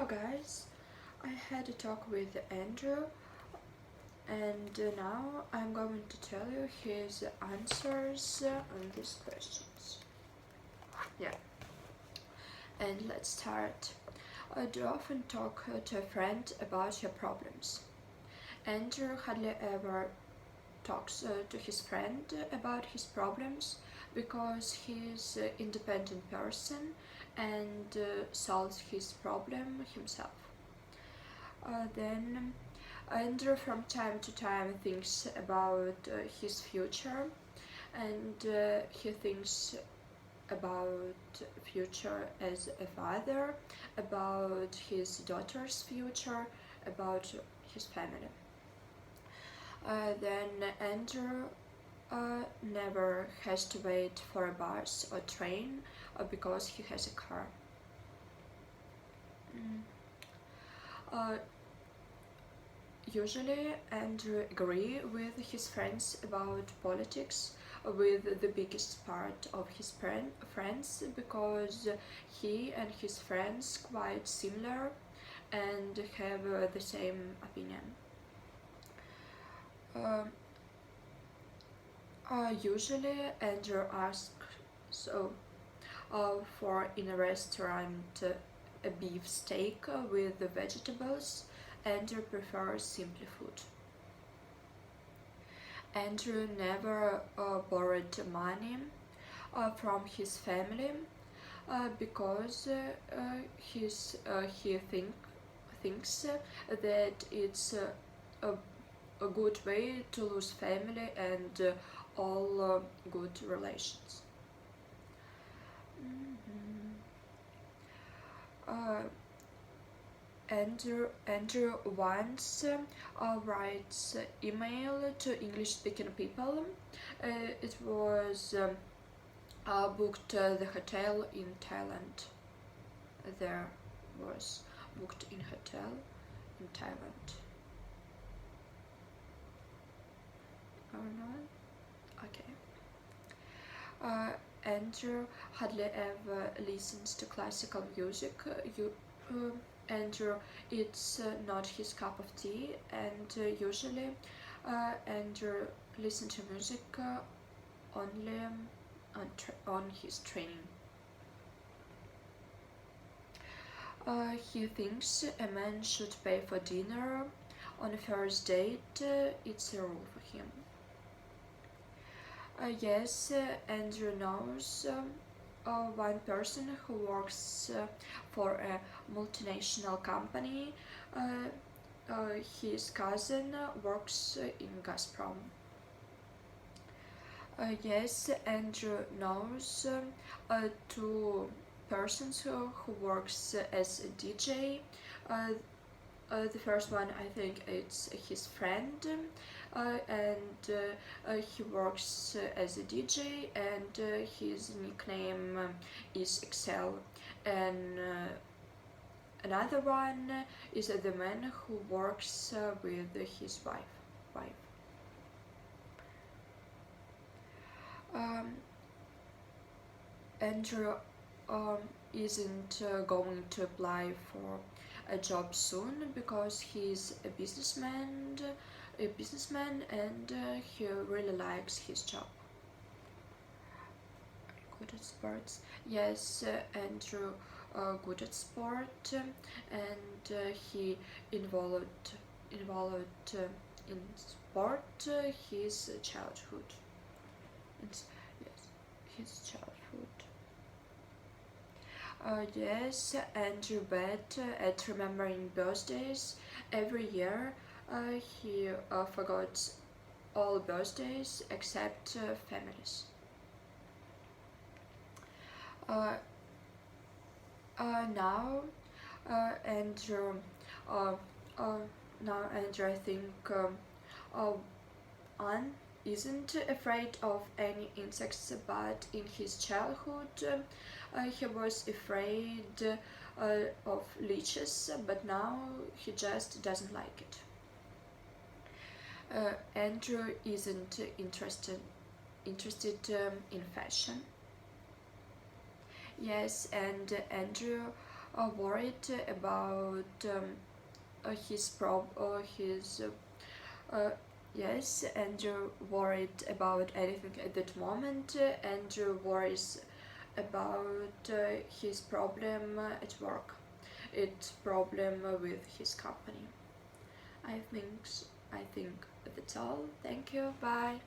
guys, I had a talk with Andrew, and now I'm going to tell you his answers on these questions. Yeah, and let's start. Do you often talk to a friend about your problems? Andrew hardly ever talks to his friend about his problems because he's an independent person and solves his problem himself. Then Andrew from time to time thinks about his future, and he thinks about future as a father, about his daughter's future, about his family. Then Andrew never has to wait for a bus or train because he has a car. Usually Andrew agree with his friends about politics with the biggest part of his friends because he and his friends quite similar and have the same opinion. Usually Andrew asks for in a restaurant a beef steak with the vegetables. Andrew prefers simple food. Andrew never borrowed money from his family because he thinks that it's a good way to lose family and all good relations. Andrew once writes email to English-speaking people. It was booked the hotel in Thailand. There was booked in hotel in Thailand. Or not? Okay. Andrew hardly ever listens to classical music. Andrew, it's not his cup of tea, and usually Andrew listens to music only on his training. He thinks a man should pay for dinner on a first date. It's a rule for him. Yes, Andrew knows one person who works for a multinational company. His cousin works in Gazprom. Yes, Andrew knows two persons who works as a DJ. The first one, I think it's his friend, and he works as a DJ, and his nickname is Excel. And another one is the man who works with his wife. Andrew isn't going to apply for a job soon because he's a businessman and he really likes his job. Good at sports. Yes, Andrew good at sport, and he involved in sport his childhood. Yes, his childhood. Yes, Andrew bad at remembering birthdays. Every year he forgot all birthdays except families. Now Andrew I think Anne isn't afraid of any insects, but in his childhood he was afraid of leeches, but now he just doesn't like it. Andrew isn't interested in fashion. Yes, and Andrew worried about his uh, yes, Andrew worried about anything at that moment. Andrew worries about his problem at work, its problem with his company. I think I think that's all. Thank you. Bye.